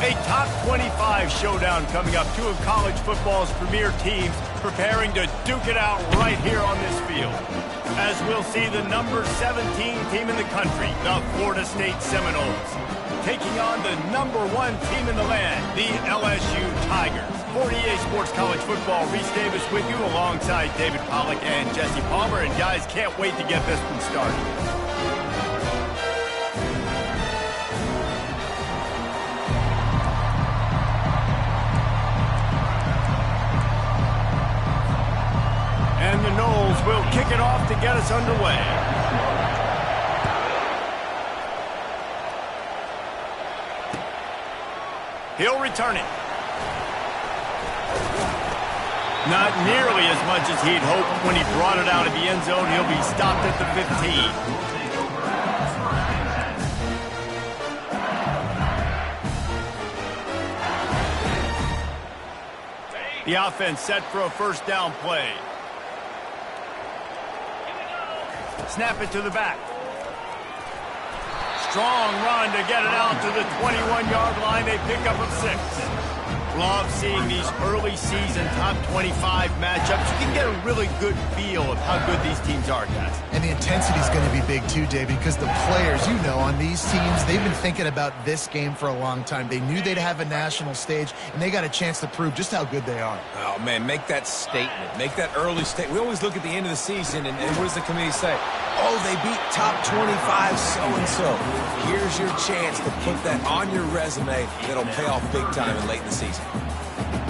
A top 25 showdown coming up. Two of college football's premier teams preparing to duke it out right here on this field. As we'll see the number 17 team in the country, the Florida State Seminoles, taking on the number 1 team in the land, the LSU Tigers. For EA Sports College Football, Reese Davis with you alongside David Pollack and Jesse Palmer. And guys, can't wait to get this one started. And the Noles will kick it off to get us underway. He'll return it. Not nearly as much as he'd hoped when he brought it out of the end zone. He'll be stopped at the 15. The offense set for a first down play. Snap it to the back. Strong run to get it out to the 21-yard line. They pick up a 6. Love seeing these early season top 25 matchups. You can get a really good feel of how good these teams are, guys. And the intensity is going to be big too, David, because the players, you know, on these teams, they've been thinking about this game for a long time. They knew they'd have a national stage, and they got a chance to prove just how good they are. Oh, man, make that statement. Make that early statement. We always look at the end of the season, and what does the committee say? Oh, they beat top 25 so-and-so. Here's your chance to put that on your resume that'll pay off big time and late in the season.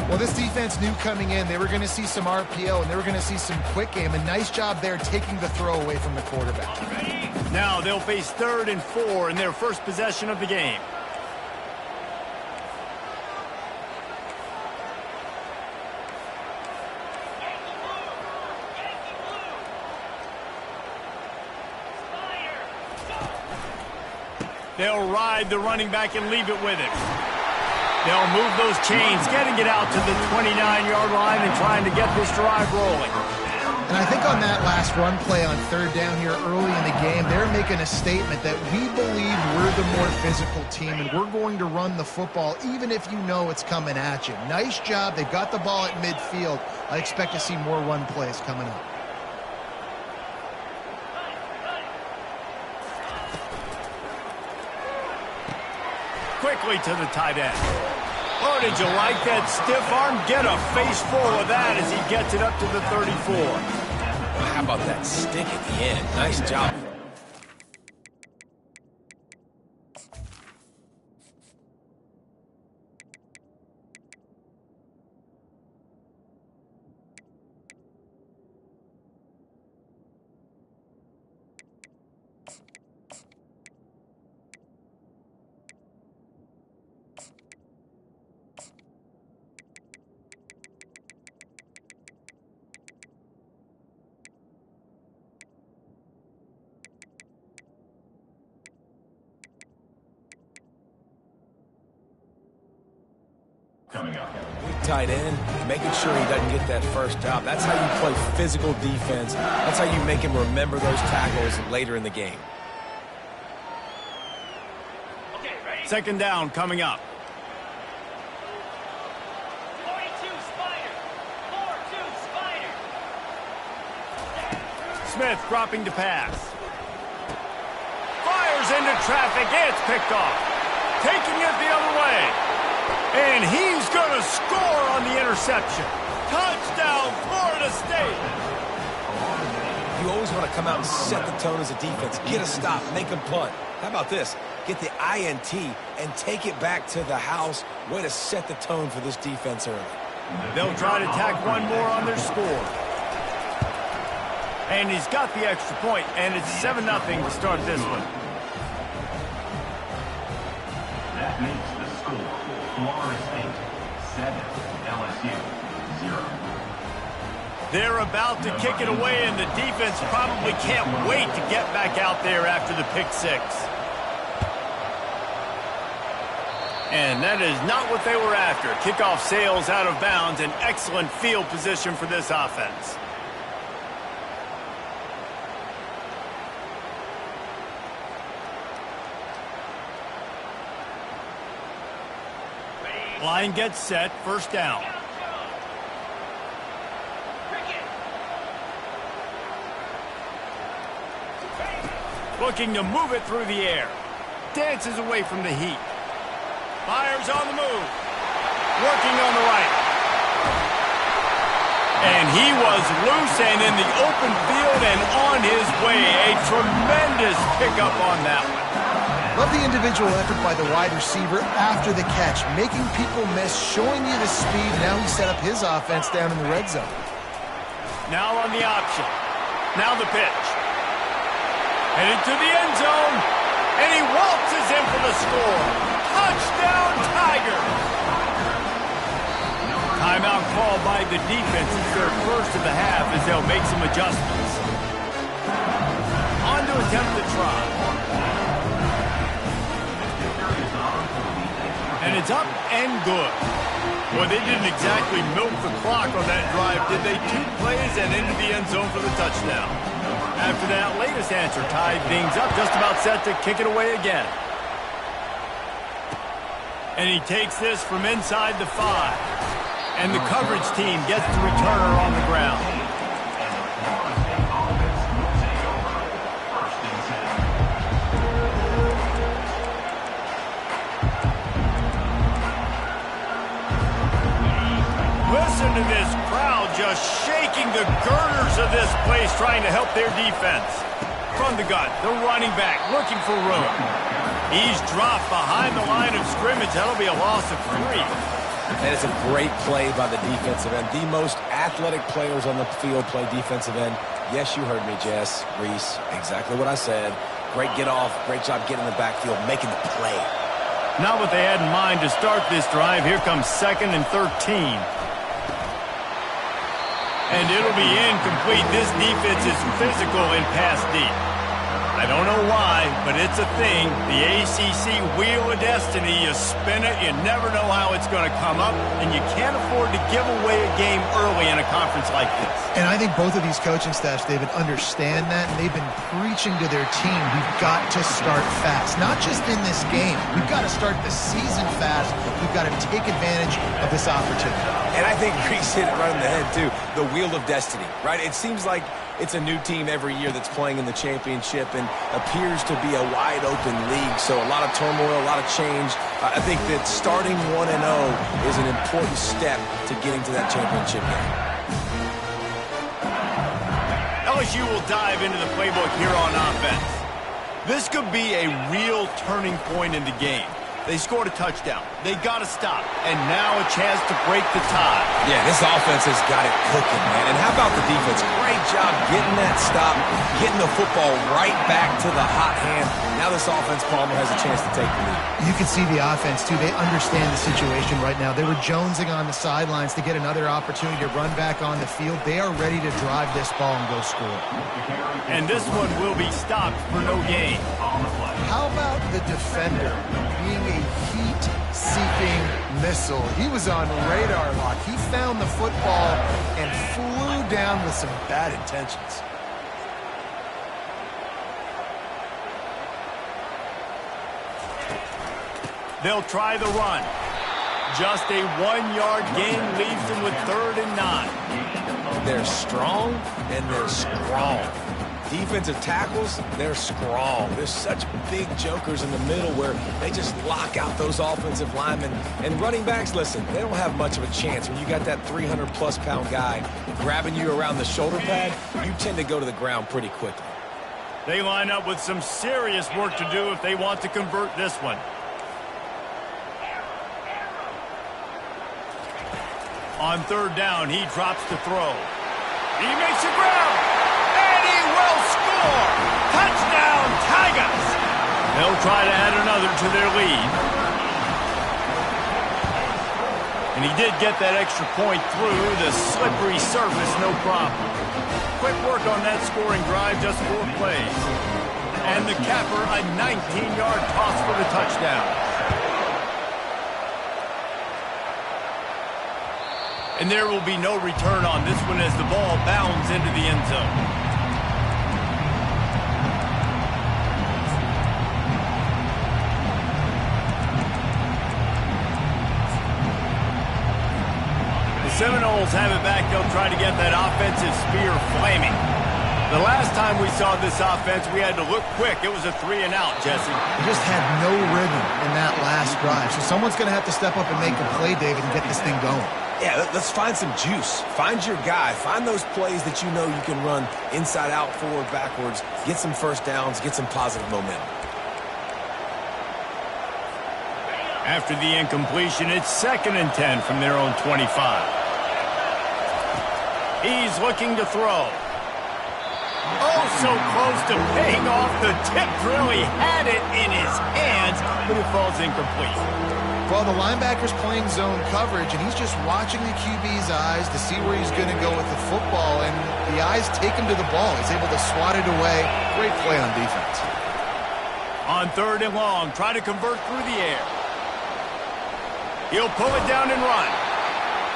Well, this defense knew coming in they were going to see some RPO and they were going to see some quick game. A nice job there taking the throw away from the quarterback. Now they'll face 3rd and 4 in their first possession of the game. They'll ride the running back and leave it with him. They'll move those chains, getting it out to the 29-yard line and trying to get this drive rolling. And I think on that last run play on 3rd down here early in the game, they're making a statement that we believe we're the more physical team and we're going to run the football even if you know it's coming at you. Nice job. They've got the ball at midfield. I expect to see more run plays coming up. Quickly to the tight end. Oh, did you like that stiff arm? Get a face full of that as he gets it up to the 34. Well, how about that stick at the end? Nice job. Coming up. Big tight end, making sure he doesn't get that first down. That's how you play physical defense. That's how you make him remember those tackles later in the game. Okay, ready? 2nd down coming up. 42 Spider. 4-2 Spider. Smith dropping to pass. Fires into traffic. It's picked off. Taking it the other way. And he's going to score on the interception. Touchdown, Florida State. You always want to come out and set the tone as a defense. Get a stop, make them punt. How about this? Get the INT and take it back to the house. Way to set the tone for this defense early. They'll try to tack one more on their score. And he's got the extra point, and it's 7-0 to start this one. That makes the score Florida State 7, LSU 0. They're about to kick it away, and the defense probably can't wait to get back out there after the pick 6. And that is not what they were after. Kickoff sails out of bounds, an excellent field position for this offense. Line gets set, first down. Looking to move it through the air. Dances away from the heat. Fires on the move. Working on the right. And he was loose and in the open field and on his way. A tremendous pickup on that one. Love the individual effort by the wide receiver after the catch, making people miss, showing you the speed. Now he set up his offense down in the red zone. Now on the option. Now the pitch. Headed to the end zone. And he waltzes in for the score. Touchdown, Tigers! Timeout called by the defense. It's their first of the half as they'll make some adjustments. On to attempt the try. And it's up and good. Well, they didn't exactly milk the clock on that drive, did they? 2 plays and into the end zone for the touchdown. After that latest answer tied things up, just about set to kick it away again. And he takes this from inside the 5. And the coverage team gets the returner on the ground. Listen to this crowd just shaking the girders of this place, trying to help their defense. From the gun, the running back looking for room. He's dropped behind the line of scrimmage. That'll be a loss of 3. And it's a great play by the defensive end. The most athletic players on the field play defensive end. Yes, you heard me, Jess, Reese. Exactly what I said. Great get off. Great job getting in the backfield, making the play. Not what they had in mind to start this drive. Here comes 2nd and 13. And it'll be incomplete. This defense is physical in pass deep. I don't know why, but it's a thing. The ACC Wheel of Destiny, you spin it, you never know how it's going to come up, and you can't afford to give away a game early in a conference like this. And I think both of these coaching staffs, David, understand that, and they've been preaching to their team, we've got to start fast. Not just in this game. We've got to start the season fast. We've got to take advantage of this opportunity. And I think Reese hit it right in the head, too. The Wheel of Destiny, right? It seems like it's a new team every year that's playing in the championship and appears to be a wide-open league. So a lot of turmoil, a lot of change. I think that starting 1-0 is an important step to getting to that championship game. LSU will dive into the playbook here on offense. This could be a real turning point in the game. They scored a touchdown. They got to stop. And now a chance to break the tie. Yeah, this offense has got it cooking, man. And how about the defense? Great job getting that stop, getting the football right back to the hot hand. Now this offense, Palmer, has a chance to take the lead. You can see the offense, too. They understand the situation right now. They were jonesing on the sidelines to get another opportunity to run back on the field. They are ready to drive this ball and go score. And this one will be stopped for no gain. How about the defender being a heat-seeking missile? He was on radar lock. He found the football and flew down with some bad intentions. They'll try the run. Just a 1-yard gain leaves them with 3rd and 9. They're strong and they're strong. Defensive tackles, they're strong. There's such big jokers in the middle where they just lock out those offensive linemen. And running backs, listen, they don't have much of a chance. When you got that 300-plus pound guy grabbing you around the shoulder pad, you tend to go to the ground pretty quickly. They line up with some serious work to do if they want to convert this one. On 3rd down, he drops to throw. He makes the ground. Will score! Touchdown, Tigers! They'll try to add another to their lead. And he did get that extra point through the slippery surface, no problem. Quick work on that scoring drive, just 4 plays. And the capper, a 19-yard toss for the touchdown. And there will be no return on this one as the ball bounds into the end zone. Seminoles have it back. They'll try to get that offensive spear flaming. The last time we saw this offense, we had to look quick. It was a 3-and-out, Jesse. They just had no rhythm in that last drive. So someone's going to have to step up and make a play, David, and get this thing going. Yeah, let's find some juice. Find your guy. Find those plays that you know you can run inside out, forward, backwards. Get some first downs. Get some positive momentum. After the incompletion, it's 2nd and 10 from their own 25. He's looking to throw. Oh, so close to paying off the tip drill. He had it in his hands, but it falls incomplete. Well, the linebacker's playing zone coverage, and he's just watching the QB's eyes to see where he's going to go with the football, and the eyes take him to the ball. He's able to swat it away. Great play on defense. On 3rd and long, try to convert through the air. He'll pull it down and run.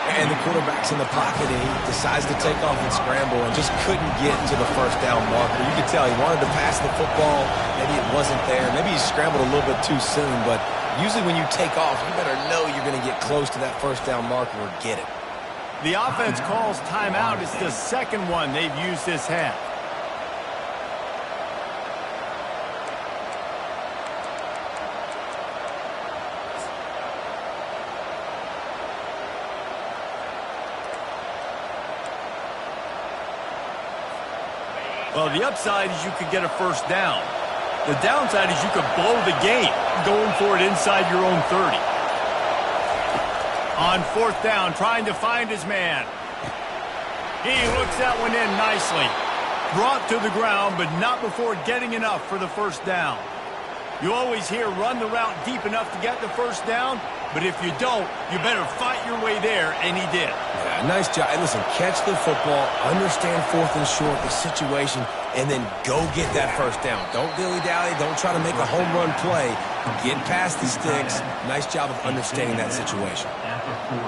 And the quarterback's in the pocket, and he decides to take off and scramble and just couldn't get to the first down marker. You could tell he wanted to pass the football. Maybe it wasn't there. Maybe he scrambled a little bit too soon, but usually when you take off, you better know you're going to get close to that first down marker or get it. The offense calls timeout. It's the 2nd one they've used this half. Well, the upside is you could get a first down. The downside is you could blow the game going for it inside your own 30. On 4th down, trying to find his man. He looks that one in nicely. Brought to the ground, but not before getting enough for the first down. You always hear run the route deep enough to get the first down, but if you don't, you better fight your way there, and he did. Yeah, nice job. And listen, catch the football, understand 4th and short, the situation, and then go get that first down. Don't dilly-dally. Don't try to make a home run play. Get past the sticks. Nice job of understanding that situation.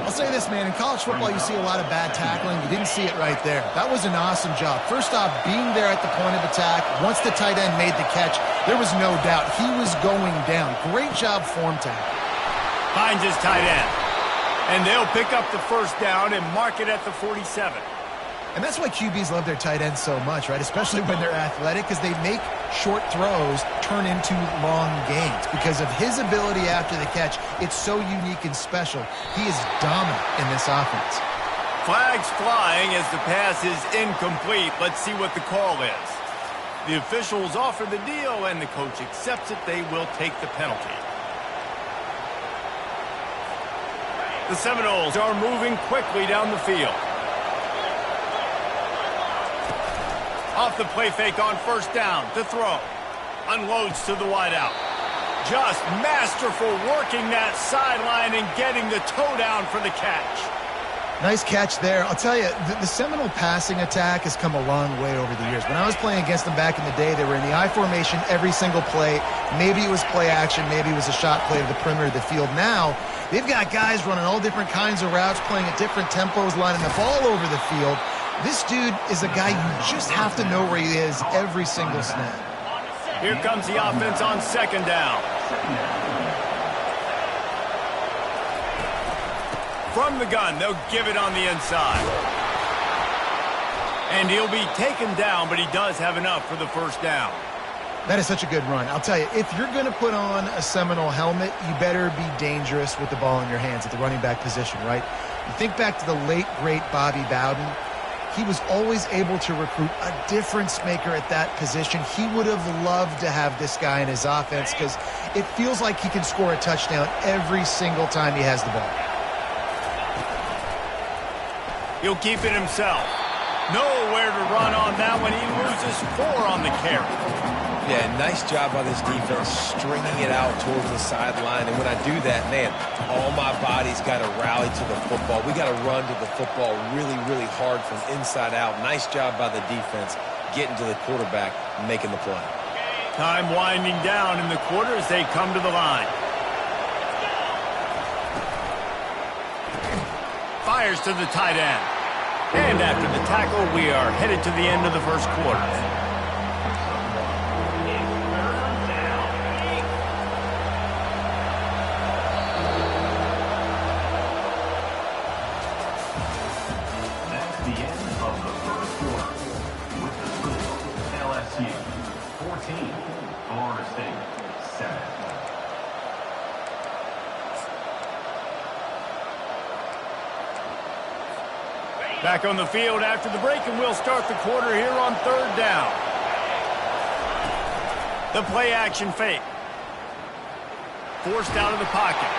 I'll say this, man. In college football, you see a lot of bad tackling. You didn't see it right there. That was an awesome job. First off, being there at the point of attack. Once the tight end made the catch, there was no doubt he was going down. Great job form tackle. Finds his tight end. And they'll pick up the first down and mark it at the 47. And that's why QBs love their tight ends so much, right? Especially when they're athletic, because they make short throws turn into long gains. Because of his ability after the catch, it's so unique and special. He is dominant in this offense. Flags flying as the pass is incomplete. Let's see what the call is. The officials offer the deal, and the coach accepts it. They will take the penalty. The Seminoles are moving quickly down the field. Off the play fake on first down to throw. Unloads to the wideout. Just masterful working that sideline and getting the toe down for the catch. Nice catch there. I'll tell you, the Seminole passing attack has come a long way over the years. When I was playing against them back in the day, they were in the I formation every single play. Maybe it was play action. Maybe it was a shot play to the perimeter of the field. Now, they've got guys running all different kinds of routes, playing at different tempos, lining the ball over the field. This dude is a guy you just have to know where he is every single snap. Here comes the offense on 2nd down. From the gun, they'll give it on the inside. And he'll be taken down, but he does have enough for the first down. That is such a good run. I'll tell you, if you're going to put on a Seminole helmet, you better be dangerous with the ball in your hands at the running back position, right? You think back to the late, great Bobby Bowden. He was always able to recruit a difference maker at that position. He would have loved to have this guy in his offense because it feels like he can score a touchdown every single time he has the ball. He'll keep it himself. Nowhere to run on that one. He loses 4 on the carry. Yeah, nice job by this defense stringing it out towards the sideline. And when I do that, man, all my body's got to rally to the football. We got to run to the football really, really hard from inside out. Nice job by the defense getting to the quarterback, making the play. Time winding down in the quarter as they come to the line. Fires to the tight end. And after the tackle, we are headed to the end of the first quarter. Back on the field after the break, and we'll start the quarter here on third down. The play action fake. Forced out of the pocket.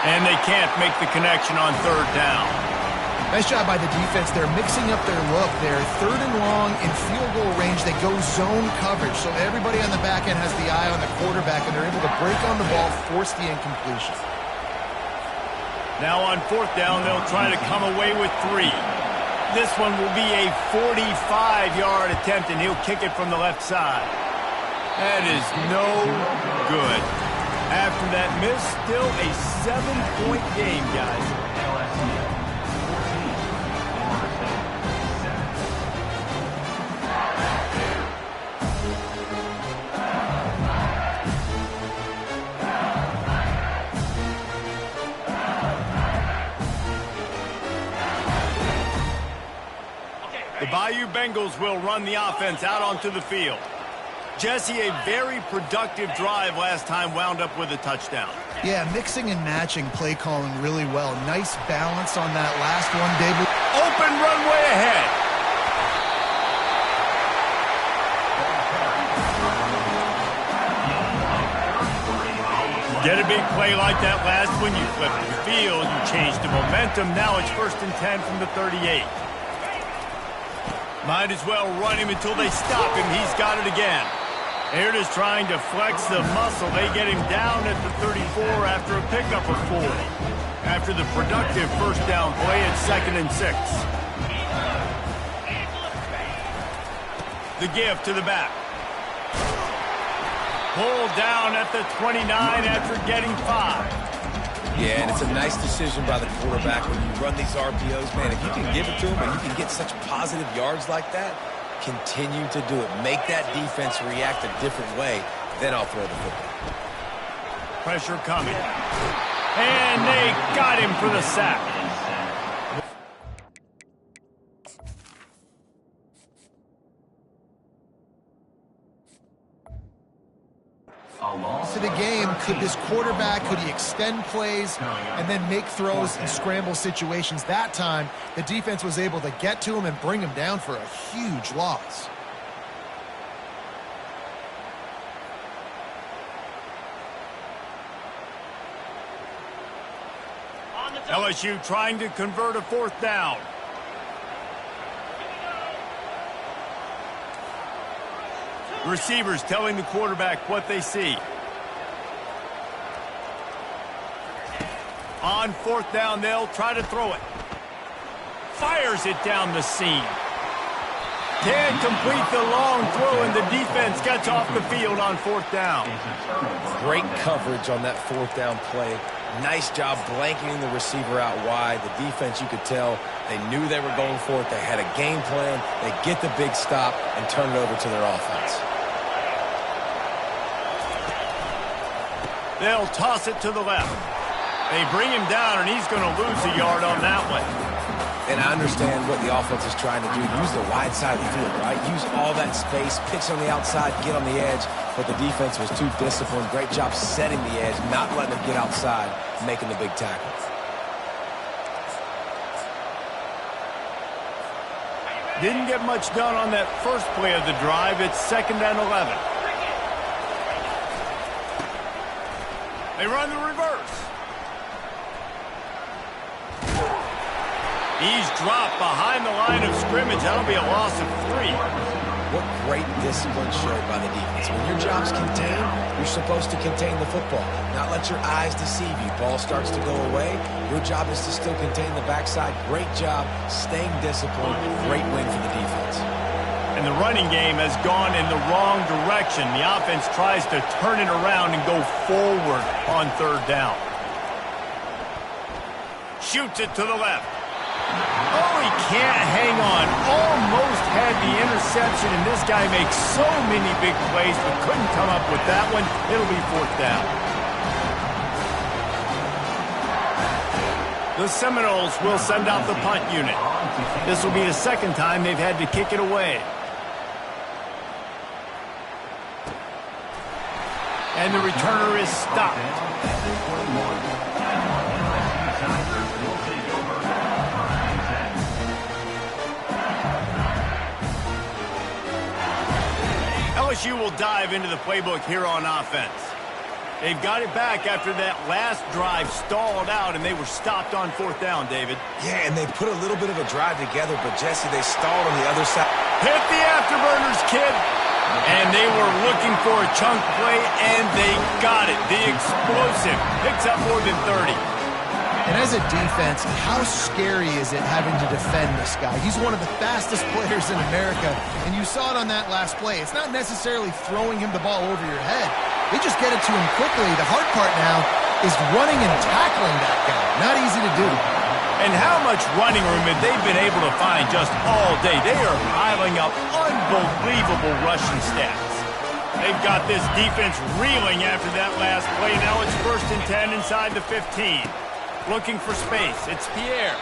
And they can't make the connection on third down. Nice job by the defense. They're mixing up their look. They're third and long in field goal range. They go zone coverage. So everybody on the back end has the eye on the quarterback, and they're able to break on the ball, force the incompletion. Now on fourth down, they'll try to come away with 3. This one will be a 45-yard attempt, and he'll kick it from the left side. That is no good. After that miss, still a 7-point game, guys. LSU 14, The Bayou Bengals will run the offense out onto the field. Jesse, a very productive drive last time, wound up with a touchdown. Yeah, mixing and matching play calling really well. Nice balance on that last one, David. Open runway ahead. Get a big play like that last one, you flip the field, you change the momentum. Now it's 1st and 10 from the 38. Might as well run him until they stop him. He's got it again. They're just trying to flex the muscle. They get him down at the 34 after a pickup of 4. After the productive first down play, it's 2nd and 6. The give to the back. Pulled down at the 29 after getting 5. Yeah, and it's a nice decision by the quarterback when you run these RPOs. Man, if you can give it to him and you can get such positive yards like that, continue to do it. Make that defense react a different way. Then I'll throw the football. Pressure coming. And they got him for the sack. To the game, could this quarterback, could he extend plays and then make throws in scramble situations? That time, the defense was able to get to him and bring him down for a huge loss. LSU trying to convert a 4th down. Receivers telling the quarterback what they see. On 4th down, they'll try to throw it. Fires it down the seam. Can't complete the long throw, and the defense gets off the field on 4th down. Great coverage on that 4th down play. Nice job blanketing the receiver out wide. The defense, you could tell, they knew they were going for it. They had a game plan. They get the big stop and turn it over to their offense. They'll toss it to the left. They bring him down, and he's going to lose a yard on that one. And I understand what the offense is trying to do. Use the wide side of the field, right? Use all that space, pitch on the outside, get on the edge. But the defense was too disciplined. Great job setting the edge, not letting them get outside, making the big tackles. Didn't get much done on that first play of the drive. It's 2nd and 11. They run the reverse. He's dropped behind the line of scrimmage. That'll be a loss of 3. What great discipline showed by the defense. When your job's contained, you're supposed to contain the football, not let your eyes deceive you. Ball starts to go away. Your job is to still contain the backside. Great job staying disciplined. Great win for the defense. And the running game has gone in the wrong direction. The offense tries to turn it around and go forward on 3rd down. Shoots it to the left. Oh, he can't hang on. Almost had the interception, and this guy makes so many big plays, but couldn't come up with that one. It'll be 4th down. The Seminoles will send out the punt unit. This will be the 2nd time they've had to kick it away. And the returner is stopped. we'll dive into the playbook here on offense. They've got it back after that last drive stalled out, and they were stopped on 4th down, David. Yeah, and they put a little bit of a drive together, but, Jesse, they stalled on the other side. Hit the afterburners, kid. And they were looking for a chunk play, and they got it. The explosive picks up more than 30. And as a defense, how scary is it having to defend this guy? He's one of the fastest players in America, and you saw it on that last play. It's not necessarily throwing him the ball over your head. They just get it to him quickly. The hard part now is running and tackling that guy. Not easy to do. And how much running room have they been able to find just all day? They are piling up unbelievable rushing stats. They've got this defense reeling after that last play. Now it's 1st and 10 inside the 15. Looking for space. It's Pierre.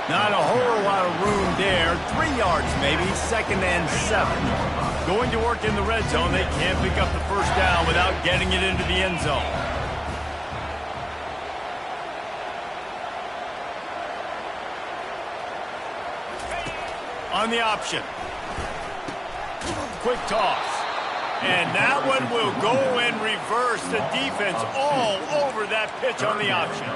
Not a whole lot of room there. 3 yards maybe. 2nd and 7. Going to work in the red zone. They can't pick up the 1st down without getting it into the end zone. On the option. Quick toss. And that one will go and reverse. The defense all over that pitch on the option.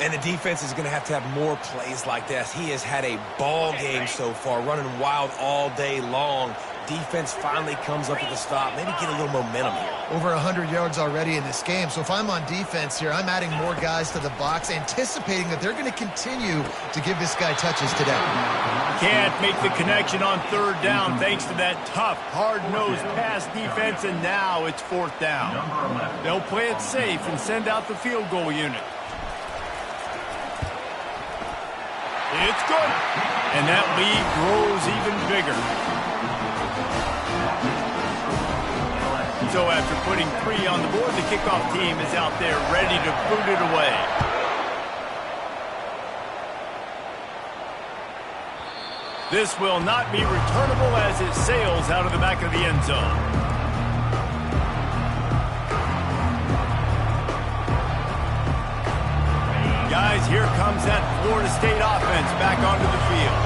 And the defense is going to have more plays like this. He has had a ball game so far, running wild all day long. Defense finally comes up with a stop. Maybe get a little momentum here. Over 100 yards already in this game. So if I'm on defense here, I'm adding more guys to the box, anticipating that they're going to continue to give this guy touches today. Can't make the connection on 3rd down thanks to that tough, hard-nosed pass defense, and now it's 4th down. They'll play it safe and send out the field goal unit. It's good. And that lead grows even bigger. So after putting 3 on the board, the kickoff team is out there ready to boot it away. This will not be returnable as it sails out of the back of the end zone. Guys, here comes that Florida State offense back onto the field.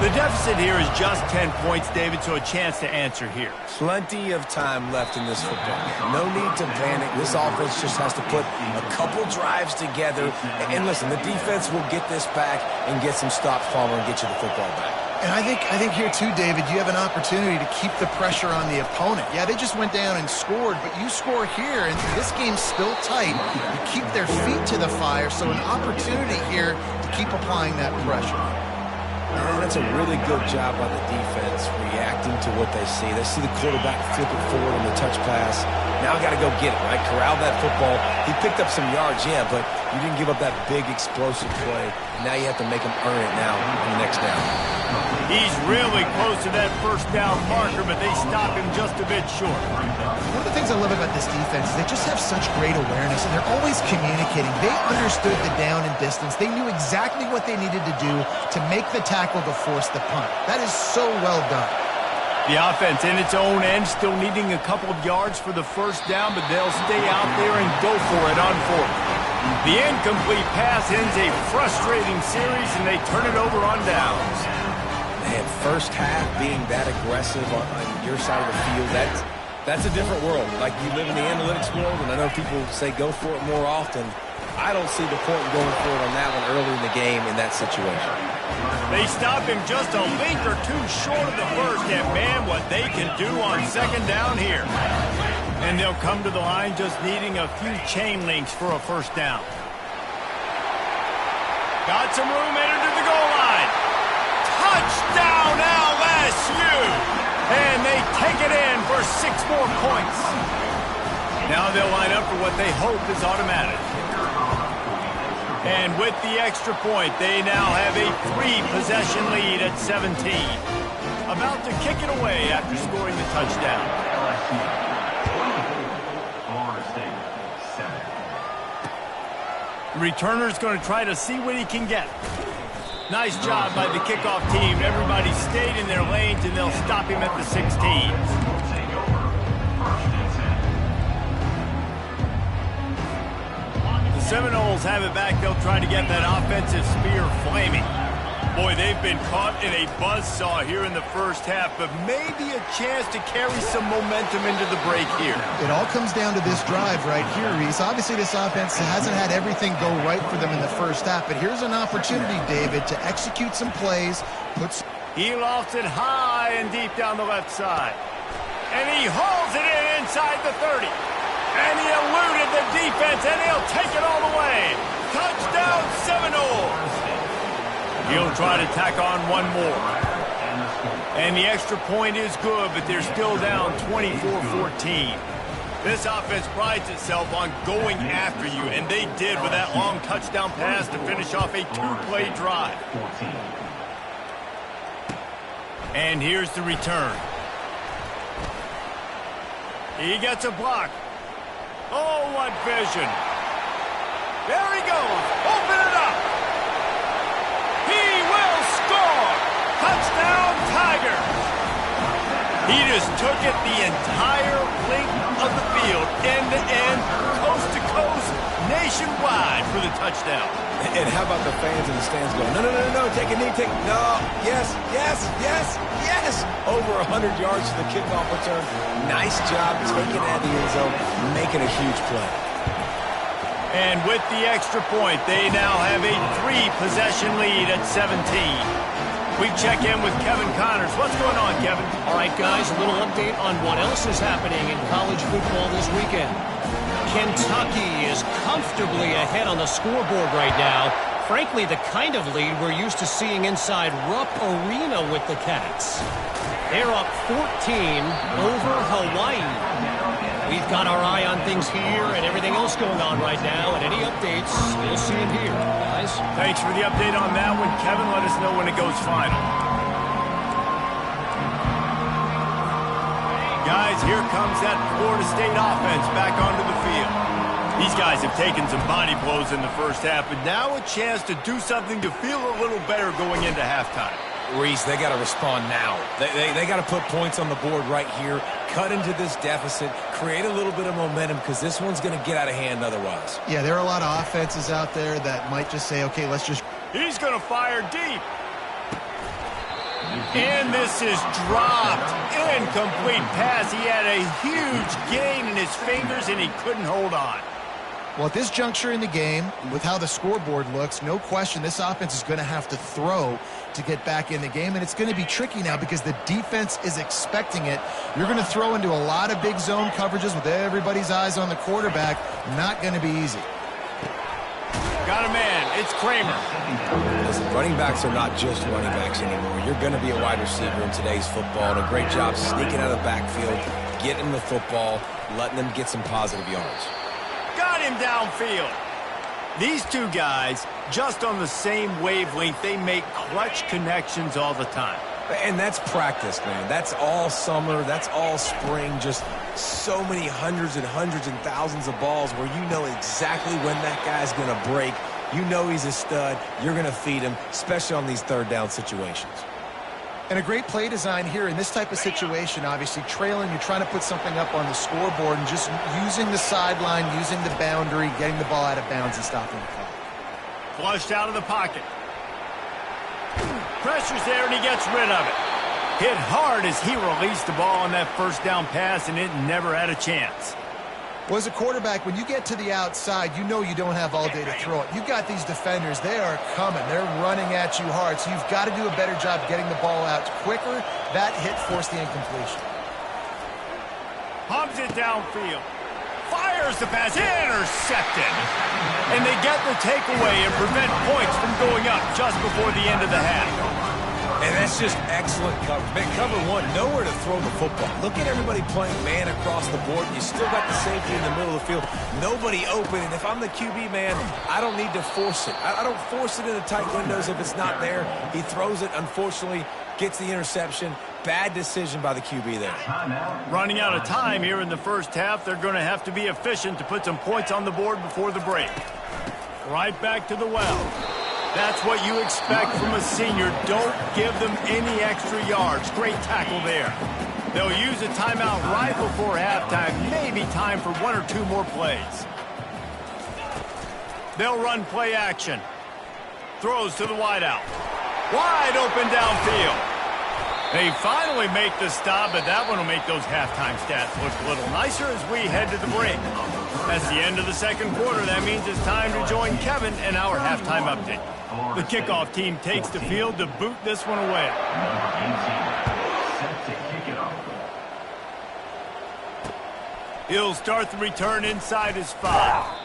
The deficit here is just 10 points, David, so a chance to answer here. Plenty of time left in this football game. No need to panic. This offense just has to put a couple drives together. And listen, the defense will get this back and get some stops, Palmer, and get you the football back. And I think here too, David, you have an opportunity to keep the pressure on the opponent. Yeah, they just went down and scored, but you score here, and this game's still tight. You keep their feet to the fire, so an opportunity here to keep applying that pressure. And that's a really good job by the defense, reacting to what they see. They see the quarterback flip it forward on the touch pass. Now I got to go get it, right? Corral that football. He picked up some yards, yeah, but you didn't give up that big explosive play. And now you have to make him earn it now on the next down. He's really close to that 1st down marker, but they stop him just a bit short. One of the things I love about this defense is they just have such great awareness, and they're always communicating. They understood the down and distance. They knew exactly what they needed to do to make the tackle to force the punt. That is so well done. The offense in its own end still needing a couple of yards for the 1st down, but they'll stay out there and go for it on 4th. The incomplete pass ends a frustrating series, and they turn it over on downs. Man, 1st half being that aggressive on your side of the field, that's a different world. Like, you live in the analytics world, and I know people say go for it more often. I don't see the point in going for it on that one early in the game in that situation. They stop him just a link or two short of the 1st, and man, what they can do on 2nd down here. And they'll come to the line just needing a few chain links for a 1st down. Got some room headed to the goal line. Touchdown LSU! And they take it in for 6 more points. Now they'll line up for what they hope is automatic. And with the extra point, they now have a 3-possession lead at 17. About to kick it away after scoring the touchdown. Florida State, 7. The returner's going to try to see what he can get. Nice job by the kickoff team. Everybody stayed in their lanes, and they'll stop him at the 16. Seminoles have it back. They'll try to get that offensive spear flaming. Boy, they've been caught in a buzzsaw here in the first half, but maybe a chance to carry some momentum into the break here. It all comes down to this drive right here, Reese. Obviously, this offense hasn't had everything go right for them in the first half, but here's an opportunity, David, to execute some plays. He lofts it high and deep down the left side. And he hauls it in inside the 30. And he eluded the defense, and he'll take it all the way. Touchdown, Seminoles. He'll try to tack on one more. And the extra point is good, but they're still down 24-14. This offense prides itself on going after you, and they did with that long touchdown pass to finish off a two-play drive. And here's the return. He gets a block. Oh, what vision. There he goes. Open it up. He will score. Touchdown, Tigers. He just took it the entire length of the field, end to end, coast to coast, nationwide for the touchdown. And how about the fans in the stands going, no, no, no, no, take a knee, take, no, yes, yes, yes, yes. Over 100 yards to the kickoff return. Nice job taking it out of the end zone, making a huge play. And with the extra point, they now have a 3-possession lead at 17. We check in with Kevin Connors. What's going on, Kevin? All right, guys, a little update on what else is happening in college football this weekend. Kentucky is comfortably ahead on the scoreboard right now. Frankly, the kind of lead we're used to seeing inside Rupp Arena with the Cats. They're up 14 over Hawaii. We've got our eye on things here and everything else going on right now, and any updates, you'll see them here, guys. Thanks for the update on that one, Kevin. Let us know when it goes final. Guys, here comes that Florida State offense back onto the field. These guys have taken some body blows in the first half, but now a chance to do something to feel a little better going into halftime. Reese, they got to respond now. They got to put points on the board right here, cut into this deficit, create a little bit of momentum, because this one's going to get out of hand otherwise. Yeah, there are a lot of offenses out there that might just say, okay, let's just... He's going to fire deep. And this is dropped. Incomplete pass. He had a huge gain in his fingers, and he couldn't hold on. Well, at this juncture in the game, with how the scoreboard looks, no question this offense is going to have to throw to get back in the game, and it's going to be tricky now because the defense is expecting it. You're going to throw into a lot of big zone coverages with everybody's eyes on the quarterback. Not going to be easy. Got a man. It's Kramer. Listen, running backs are not just running backs anymore. You're going to be a wide receiver in today's football, and a great job sneaking out of the backfield, getting the football, letting them get some positive yards. Got him downfield. These two guys, just on the same wavelength, they make clutch connections all the time. And that's practice, man. That's all summer. That's all spring. Just so many hundreds and thousands of balls where you know exactly when that guy's going to break. You know he's a stud. You're going to feed him, especially on these third down situations. And a great play design here in this type of situation, obviously trailing, you're trying to put something up on the scoreboard and just using the sideline, using the boundary, getting the ball out of bounds and stopping the clock. Flushed out of the pocket. Pressure's there and he gets rid of it. Hit hard as he released the ball on that first down pass, and it never had a chance. Well, as a quarterback, when you get to the outside, you know you don't have all day to throw it. You've got these defenders. They are coming. They're running at you hard. So you've got to do a better job getting the ball out quicker. That hit forced the incompletion. Pumps it downfield. Fires the pass. Intercepted. And they get the takeaway and prevent points from going up just before the end of the half. And that's just excellent coverage. Man, cover one, nowhere to throw the football. Look at everybody playing man across the board. You still got the safety in the middle of the field. Nobody open. And if I'm the QB, man, I don't need to force it. I don't force it into tight windows if it's not there. He throws it, unfortunately, gets the interception. Bad decision by the QB there. Running out of time here in the first half. They're going to have to be efficient to put some points on the board before the break. Right back to the well. That's what you expect from a senior. Don't give them any extra yards. Great tackle there. They'll use a timeout right before halftime. Maybe time for one or two more plays. They'll run play action. Throws to the wideout. Wide open downfield. They finally make the stop, but that one will make those halftime stats look a little nicer as we head to the break. That's the end of the second quarter. That means it's time to join Kevin in our halftime update. The kickoff team takes the field to boot this one away. Number 18, set to kick it off. He'll start the return inside his 5.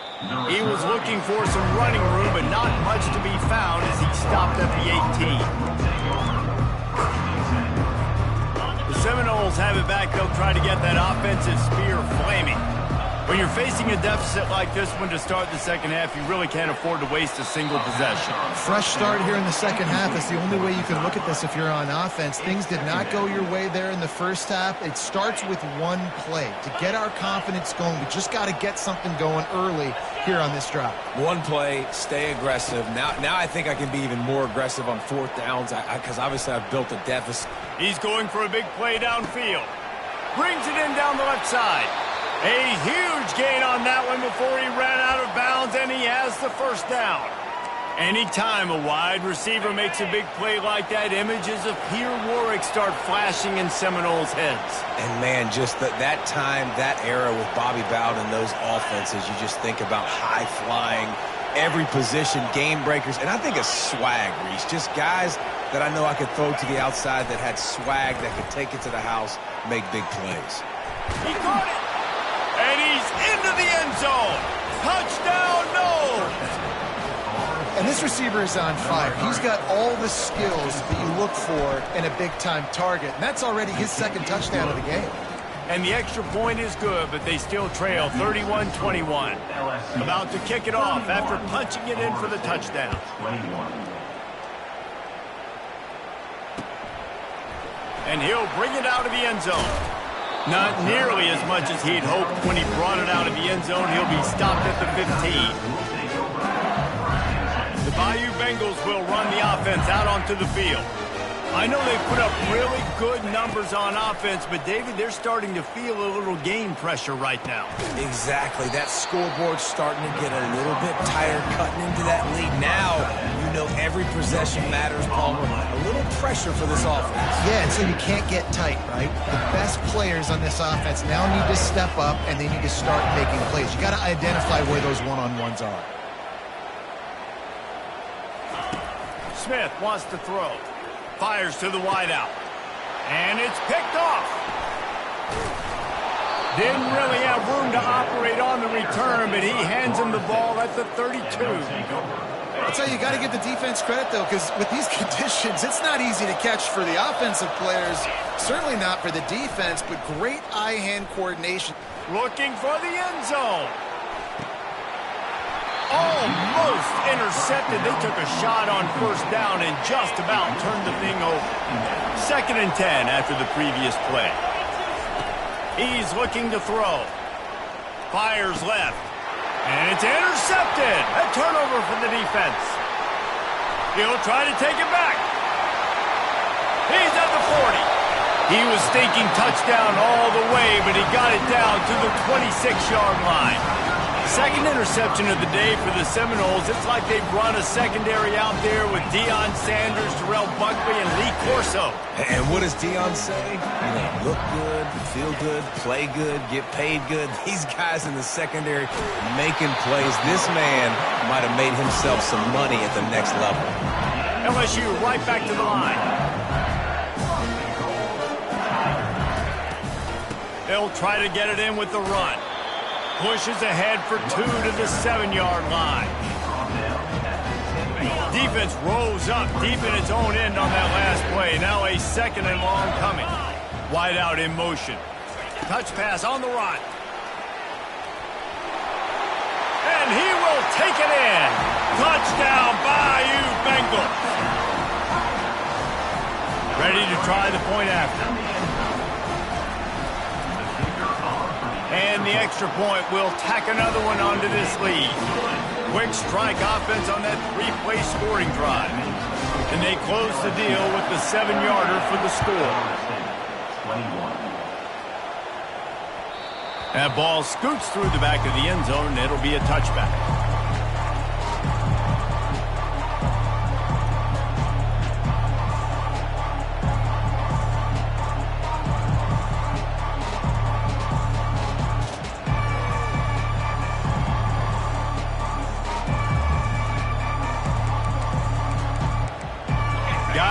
He was looking for some running room, but not much to be found as he stopped at the 18. The Seminoles have it back. They'll try to get that offensive spear flaming. When you're facing a deficit like this one to start the second half, you really can't afford to waste a single possession. Fresh start here in the second half is the only way you can look at this if you're on offense. Things did not go your way there in the first half. It starts with one play. To get our confidence going, we just got to get something going early here on this drive. One play, stay aggressive. Now I think I can be even more aggressive on fourth downs because obviously I've built a deficit. He's going for a big play downfield. Brings it in down the left side. A huge gain on that one before he ran out of bounds, and he has the first down. Anytime a wide receiver makes a big play like that, images of Peter Warwick start flashing in Seminoles' heads. And, man, just that time, that era with Bobby Bowden and those offenses, you just think about high-flying, every position, game breakers, and I think of swag, Reese. Just guys that I know I could throw to the outside that had swag, that could take it to the house, make big plays. He caught it, and he's into the end zone. Touchdown, no! And this receiver is on fire. He's got all the skills that you look for in a big-time target, and that's already his second touchdown of the game. And the extra point is good, but they still trail 31-21. About to kick it off after punching it in for the touchdown. 21. And he'll bring it out of the end zone. Not nearly as much as he'd hoped when he brought it out of the end zone. He'll be stopped at the 15. The Bayou Bengals will run the offense out onto the field. I know they put up really good numbers on offense, but, David, they're starting to feel a little game pressure right now. Exactly. That scoreboard's starting to get a little bit tighter, cutting into that lead. Now, you know every possession matters, Palmer. A little pressure for this offense. Yeah, and so you can't get tight, right? The best players on this offense now need to step up, and they need to start making plays. You got to identify where those one-on-ones are. Smith wants to throw. Fires to the wideout. And it's picked off. Didn't really have room to operate on the return, but he hands him the ball at the 32. I'll tell you, you got to give the defense credit, though, because with these conditions, it's not easy to catch for the offensive players. Certainly not for the defense, but great eye-hand coordination. Looking for the end zone. Almost intercepted. They took a shot on first down and just about turned the thing over. 2nd and 10 after the previous play. He's looking to throw. Fires left. And it's intercepted. A turnover for the defense. He'll try to take it back. He's at the 40. He was thinking touchdown all the way, but he got it down to the 26-yard line. Second interception of the day for the Seminoles. It's like they've run a secondary out there with Deion Sanders, Terrell Buckley, and Lee Corso. And what does Deion say? You know, look good, feel good, play good, get paid good. These guys in the secondary making plays. This man might have made himself some money at the next level. LSU right back to the line. They'll try to get it in with the run. Pushes ahead for 2 to the 7-yard line. Defense rolls up deep in its own end on that last play. Now a 2nd and long coming. Wide out in motion. Touch pass on the run. And he will take it in. Touchdown, Bayou Bengals. Ready to try the point after. And the extra point will tack another one onto this lead. Quick strike offense on that 3-play scoring drive. And they close the deal with the 7-yarder for the score. That ball scoots through the back of the end zone, and it'll be a touchback.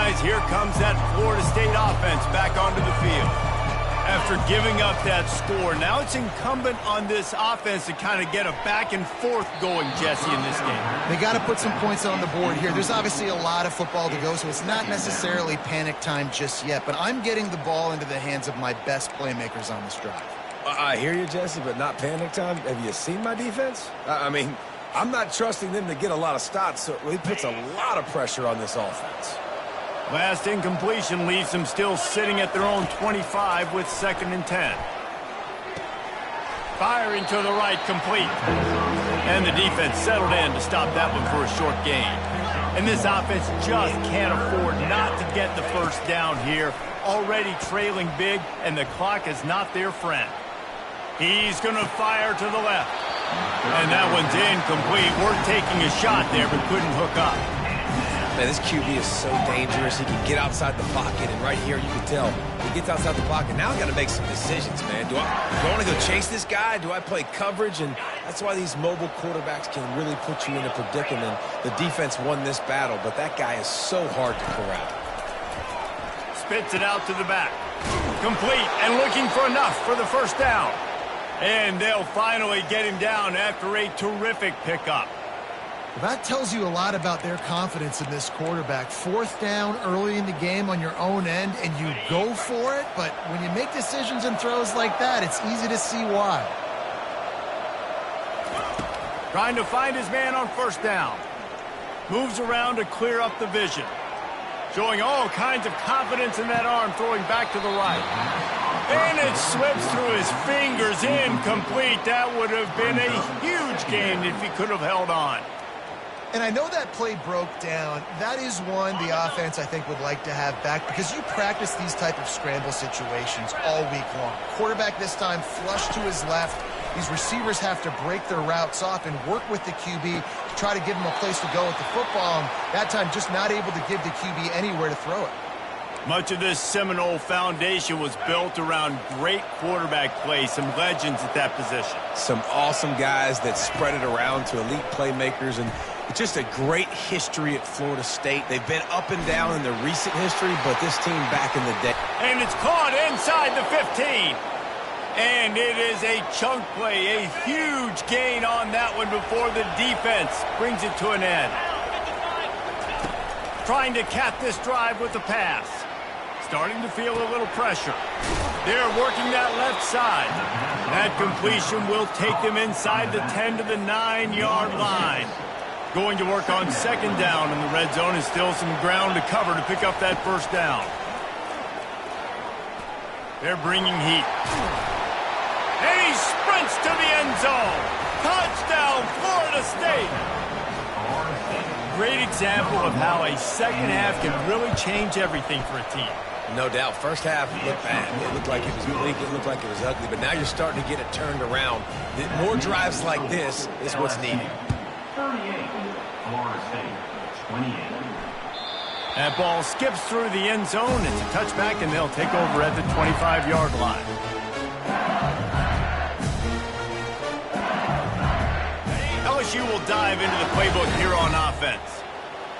guys, here comes that Florida State offense back onto the field. After giving up that score, now it's incumbent on this offense to kind of get a back and forth going, Jesse, in this game. They got to put some points on the board here. There's obviously a lot of football to go, so it's not necessarily panic time just yet, but I'm getting the ball into the hands of my best playmakers on this drive. I hear you, Jesse, but not panic time. Have you seen my defense? I mean, I'm not trusting them to get a lot of stops, so it puts a lot of pressure on this offense. Last incompletion leaves them still sitting at their own 25 with 2nd and 10. Firing to the right, complete. And the defense settled in to stop that one for a short gain. And this offense just can't afford not to get the first down here. Already trailing big, and the clock is not their friend. He's going to fire to the left. And that one's incomplete. We're taking a shot there, but couldn't hook up. Man, this QB is so dangerous. He can get outside the pocket, and right here you can tell he gets outside the pocket. Now I got to make some decisions, man. Do I want to go chase this guy? Do I play coverage? And that's why these mobile quarterbacks can really put you in a predicament. The defense won this battle, but that guy is so hard to corral. Spits it out to the back. Complete and looking for enough for the first down. And they'll finally get him down after a terrific pickup. That tells you a lot about their confidence in this quarterback. 4th down early in the game on your own end, and you go for it, but when you make decisions and throws like that, it's easy to see why. Trying to find his man on 1st down. Moves around to clear up the vision. Showing all kinds of confidence in that arm, throwing back to the right. And it slips through his fingers, incomplete. That would have been a huge gain if he could have held on. And I know that play broke down. That is one the offense, I think, would like to have back because you practice these type of scramble situations all week long. Quarterback this time flush to his left. These receivers have to break their routes off and work with the QB to try to give him a place to go with the football. And that time just not able to give the QB anywhere to throw it. Much of this Seminole foundation was built around great quarterback play, some legends at that position. Some awesome guys that spread it around to elite playmakers, and it's just a great history at Florida State. They've been up and down in their recent history, but this team back in the day. And it's caught inside the 15. And it is a chunk play, a huge gain on that one before the defense brings it to an end. Trying to cap this drive with the pass. Starting to feel a little pressure. They're working that left side. That completion will take them inside the 10 to the 9-yard line. Going to work on 2nd down in the red zone, and still some ground to cover to pick up that 1st down. They're bringing heat. And he sprints to the end zone. Touchdown, Florida State. Great example of how a 2nd half can really change everything for a team. No doubt. 1st half looked bad. It looked like it was weak. It looked like it was ugly. But now you're starting to get it turned around. More drives like this is what's needed. 38, Florida State, 28. That ball skips through the end zone. It's a touchback, and they'll take over at the 25-yard line. LSU will dive into the playbook here on offense.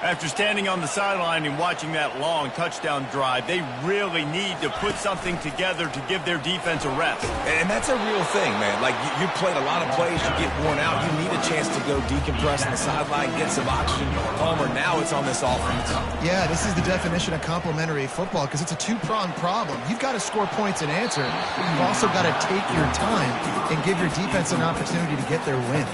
After standing on the sideline and watching that long touchdown drive, they really need to put something together to give their defense a rest. And that's a real thing, man. Like, you played a lot of plays, you get worn out, you need a chance to go decompress on the sideline, get some oxygen. Palmer, now it's on this offense. Yeah, this is the definition of complementary football because it's a two-pronged problem. You've got to score points and answer, but you've also got to take your time and give your defense an opportunity to get their win.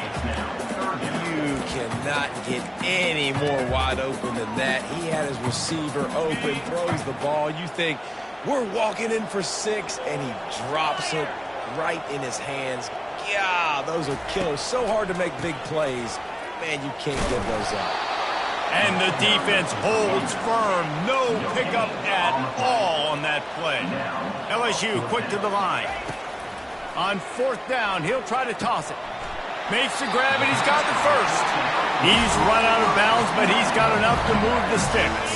Cannot get any more wide open than that. He had his receiver open, throws the ball. You think we're walking in for 6, and he drops it right in his hands. Yeah, those are killers. So hard to make big plays. Man, you can't give those up. And the defense holds firm. No pickup at all on that play. LSU quick to the line. On 4th down, he'll try to toss it. Makes the grab, and he's got the first. He's run out of bounds, but he's got enough to move the sticks.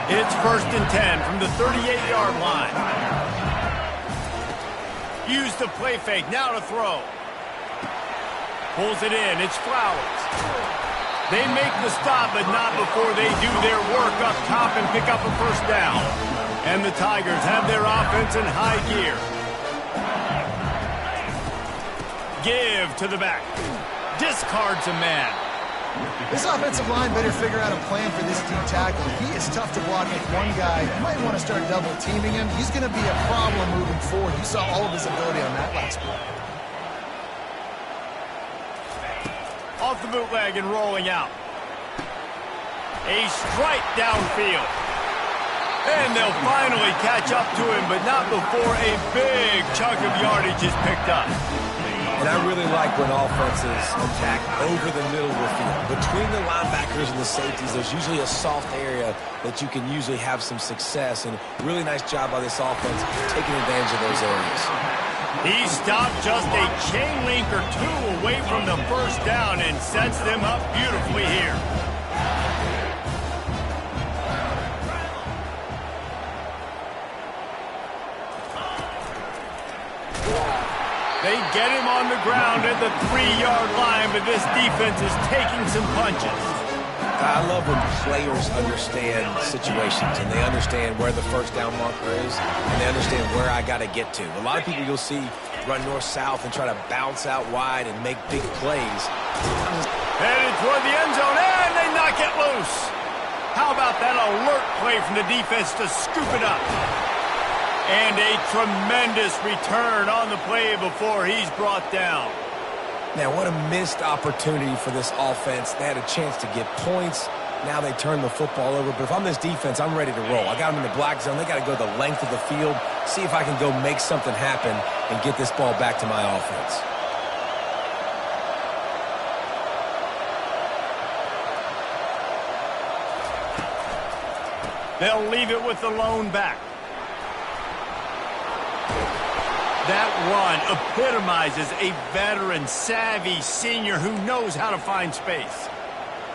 It's 1st and 10 from the 38-yard line. Use the play fake, now to throw. Pulls it in, it's Flowers. They make the stop, but not before they do their work up top and pick up a first down. And the Tigers have their offense in high gear. Give to the back. Discards a man. This offensive line better figure out a plan for this deep tackle. He is tough to block with one guy. You might want to start double teaming him. He's going to be a problem moving forward. You saw all of his ability on that last play. Off the bootleg and rolling out. A strike downfield. And they'll finally catch up to him, but not before a big chunk of yardage is picked up. And I really like when offenses attack over the middle of the field. Between the linebackers and the safeties, there's usually a soft area that you can usually have some success. And really nice job by this offense taking advantage of those areas. He stopped just a chain link or two away from the first down and sets them up beautifully here. They get him on the ground at the 3-yard line, but this defense is taking some punches. I love when players understand situations and they understand where the first down marker is and they understand where I got to get to. A lot of people you'll see run north-south and try to bounce out wide and make big plays. Headed toward the end zone, and they knock it loose. How about that alert play from the defense to scoop it up? And a tremendous return on the play before he's brought down. Now, what a missed opportunity for this offense. They had a chance to get points. Now they turn the football over. But if I'm this defense, I'm ready to roll. I got them in the black zone. They got to go the length of the field, see if I can go make something happen and get this ball back to my offense. They'll leave it with the lone back. That run epitomizes a veteran, savvy senior who knows how to find space.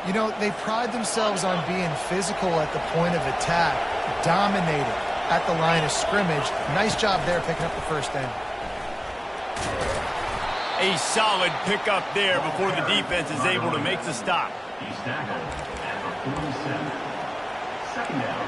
You know, they pride themselves on being physical at the point of attack, dominating at the line of scrimmage. Nice job there picking up the first down. A solid pickup there before the defense is able to make the stop. He's tackled at the 47. Second down.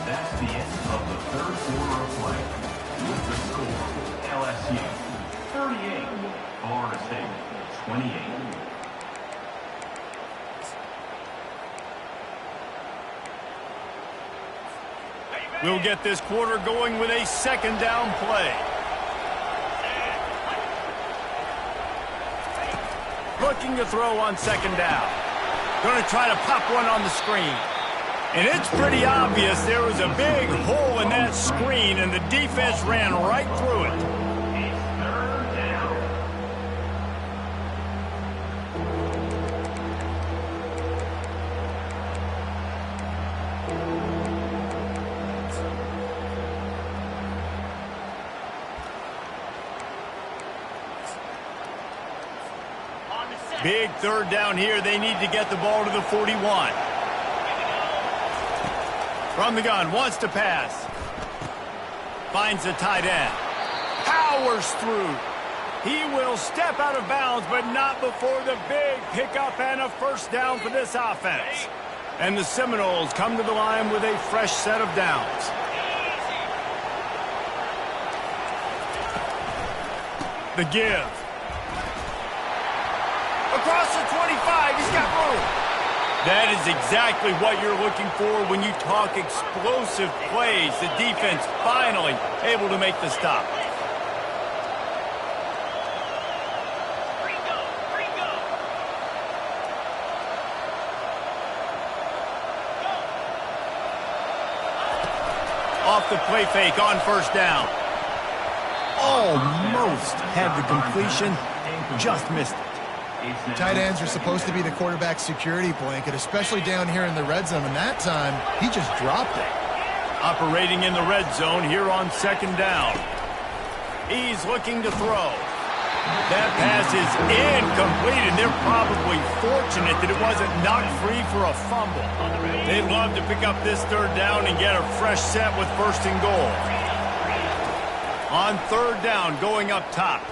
That's the end of the third quarter of play. With the score, LSU 38, Florida State 28. We'll get this quarter going with a second down play. Looking to throw on second down. Going to try to pop one on the screen. And it's pretty obvious there was a big hole in that screen, and the defense ran right through it. Third down. Big third down here. They need to get the ball to the 41. From the gun, wants to pass. Finds the tight end. Powers through. He will step out of bounds, but not before the big pickup and a first down for this offense. And the Seminoles come to the line with a fresh set of downs. The give. Across the 25, he's got room. That is exactly what you're looking for when you talk explosive plays. The defense finally able to make the stop. Off the play fake on first down. Almost had the completion, just missed it. Tight ends are supposed to be the quarterback's security blanket, especially down here in the red zone, and that time, he just dropped it. Operating in the red zone here on second down. He's looking to throw. That pass is incomplete, and they're probably fortunate that it wasn't knocked free for a fumble. They'd love to pick up this third down and get a fresh set with first and goal. On third down, going up top,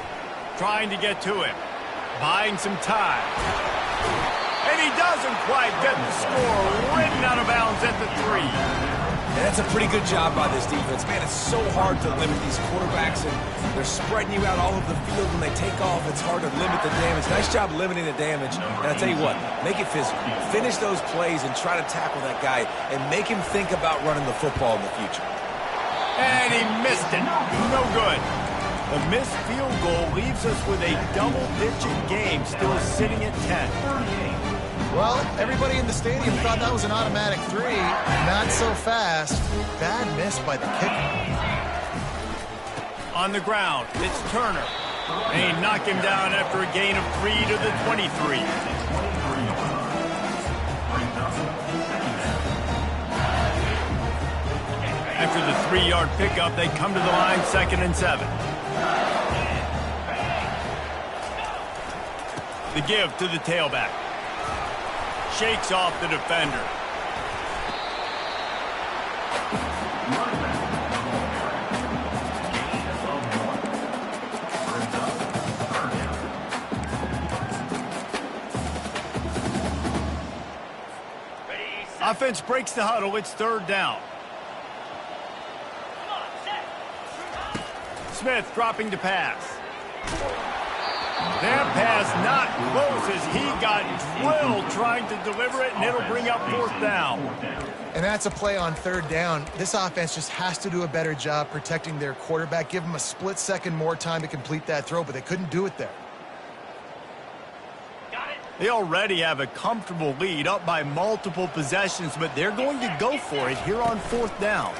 trying to get to him, buying some time. And he doesn't quite get the score, ridden out of bounds at the 3. And that's a pretty good job by this defense. Man, it's so hard to limit these quarterbacks, and they're spreading you out all over the field. When they take off, it's hard to limit the damage. Nice job limiting the damage. And I'll tell you what, make it physical. Finish those plays and try to tackle that guy and make him think about running the football in the future. And he missed it. No good. The missed field goal leaves us with a double-digit game, still sitting at 10. Well, everybody in the stadium thought that was an automatic 3. Not so fast. Bad miss by the kicker. On the ground, it's Turner. They knock him down after a gain of 3 to the 23. After the 3-yard pickup, they come to the line, 2nd and 7. The give to the tailback. Shakes off the defender. Offense breaks the huddle. It's third down. Smith dropping to pass. That pass not close as he got drilled trying to deliver it, and it'll bring up fourth down. And that's a play on third down. This offense just has to do a better job protecting their quarterback. Give them a split second more time to complete that throw, but they couldn't do it there. They already have a comfortable lead, up by multiple possessions, but they're going to go for it here on fourth down.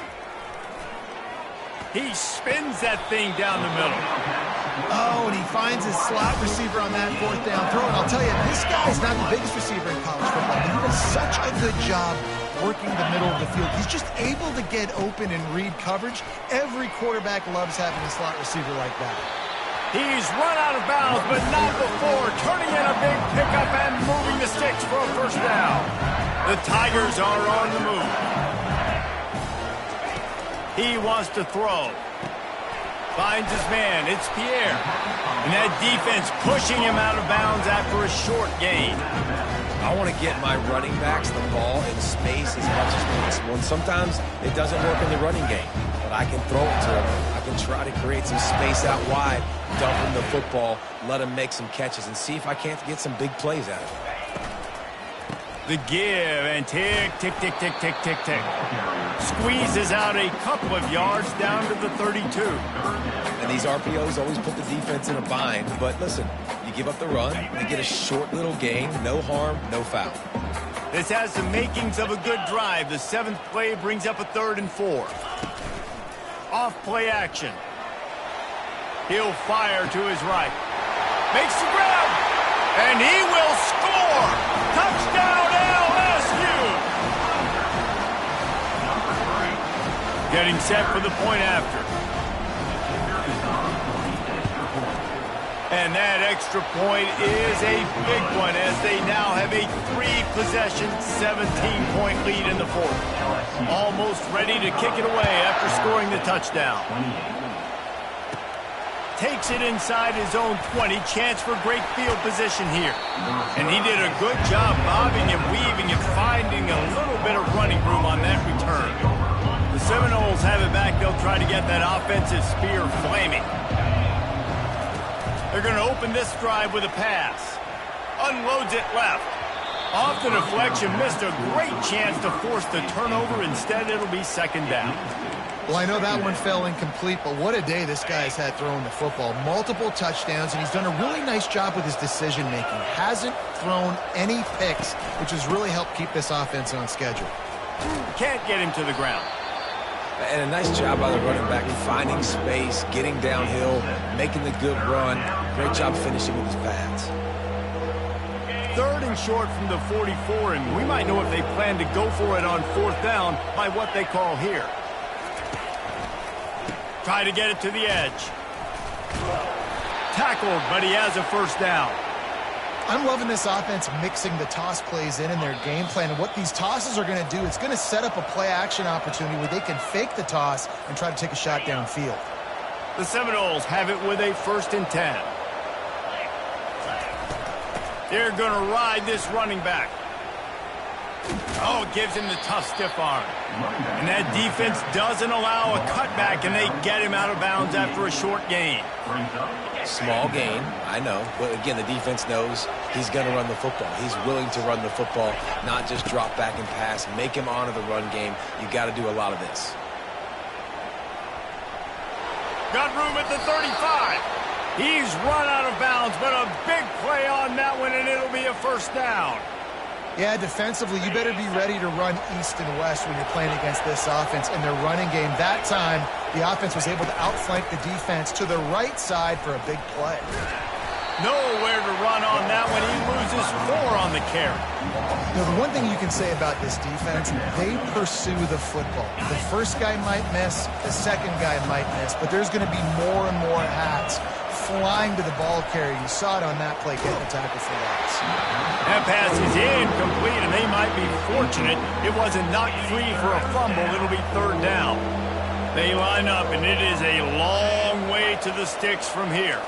He spins that thing down the middle. Oh, and he finds his slot receiver on that fourth down throw. And I'll tell you, this guy's not the biggest receiver in college football, but he does such a good job working the middle of the field. He's just able to get open and read coverage. Every quarterback loves having a slot receiver like that. He's run out of bounds, but not before turning in a big pickup and moving the sticks for a first down. The Tigers are on the move. He wants to throw. Finds his man. It's Pierre. And that defense pushing him out of bounds after a short gain. I want to get my running backs the ball in space as much as possible. And sometimes it doesn't work in the running game. But I can throw it to him. I can try to create some space out wide, dump him the football, let him make some catches, and see if I can't get some big plays out of it. The give, and tick, tick, tick, tick, tick, tick, tick. Squeezes out a couple of yards down to the 32. And these RPOs always put the defense in a bind. But listen, you give up the run, they get a short little gain, no harm, no foul. This has the makings of a good drive. The 7th play brings up a 3rd and 4. Off play action. He'll fire to his right. Makes the grab. And he will score. Touchdown LSU. Getting set for the point after. And that extra point is a big one as they now have a 3-possession, 17-point lead in the 4th. Almost ready to kick it away after scoring the touchdown. Takes it inside his own 20. Chance for great field position here. And he did a good job bobbing and weaving and finding a little bit of running room on that return. The Seminoles have it back. They'll try to get that offensive spear flaming. They're going to open this drive with a pass. Unloads it left. Off the deflection, missed a great chance to force the turnover. Instead, it'll be 2nd down. Well, I know that one fell incomplete, but what a day this guy's had throwing the football. Multiple touchdowns, and he's done a really nice job with his decision-making. Hasn't thrown any picks, which has really helped keep this offense on schedule. Can't get him to the ground. And a nice job by the running back, finding space, getting downhill, making the good run. Great job finishing with his pads. 3rd and short from the 44, and we might know if they plan to go for it on 4th down by what they call here. Try to get it to the edge. Tackled, but he has a first down. I'm loving this offense mixing the toss plays in their game plan. And what these tosses are going to do, it's going to set up a play-action opportunity where they can fake the toss and try to take a shot downfield. The Seminoles have it with a 1st and 10. They're going to ride this running back. Oh, it gives him the tough stiff arm. And that defense doesn't allow a cutback, and they get him out of bounds after a short gain. Small gain, I know. But again, the defense knows he's going to run the football. He's willing to run the football, not just drop back and pass. Make him honor the run game. You got to do a lot of this. Got room at the 35. He's run out of bounds, but a big play on that one, and it'll be a first down. Yeah, defensively, you better be ready to run east and west when you're playing against this offense and their running game. That time, the offense was able to outflank the defense to the right side for a big play. Nowhere to run on that one. He loses 4 on the carry. You know, the one thing you can say about this defense, they pursue the football. The first guy might miss, the second guy might miss, but there's going to be more and more hats flying to the ball carrier. You saw it on that play, getting the tackle for loss. That pass is incomplete, and they might be fortunate it wasn't knocked free for a fumble. It'll be 3rd down. They line up, and it is a long way to the sticks from here.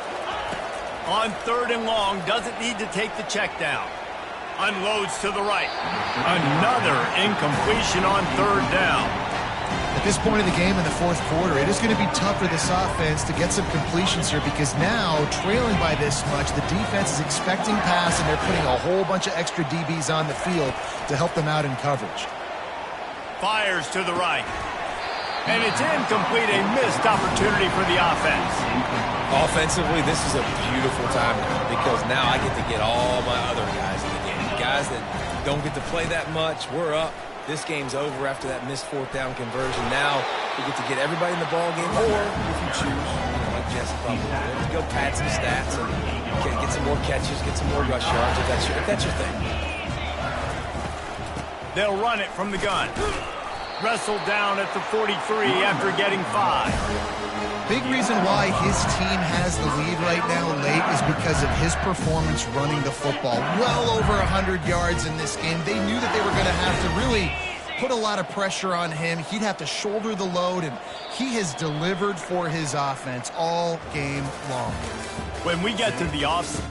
On 3rd and long, doesn't need to take the check down. Unloads to the right. Another incompletion on 3rd down. At this point of the game in the 4th quarter, it is going to be tough for this offense to get some completions here because now, trailing by this much, the defense is expecting pass, and they're putting a whole bunch of extra DBs on the field to help them out in coverage. Fires to the right. And it's incomplete, a missed opportunity for the offense. Offensively, this is a beautiful time because now I get to get all my other guys in the game. Guys that don't get to play that much, we're up. This game's over after that missed 4th down conversion. Now we get to get everybody in the ball game, or if you choose, like Jesse Butler, to go pad some stats and get some more catches, get some more rush yards if that's your thing. They'll run it from the gun. Wrestled down at the 43 after getting 5. Big reason why his team has the lead right now late is because of his performance running the football. Well over 100 yards in this game. They knew that they were going to have to really put a lot of pressure on him. He'd have to shoulder the load, and he has delivered for his offense all game long. When we get to the offseason,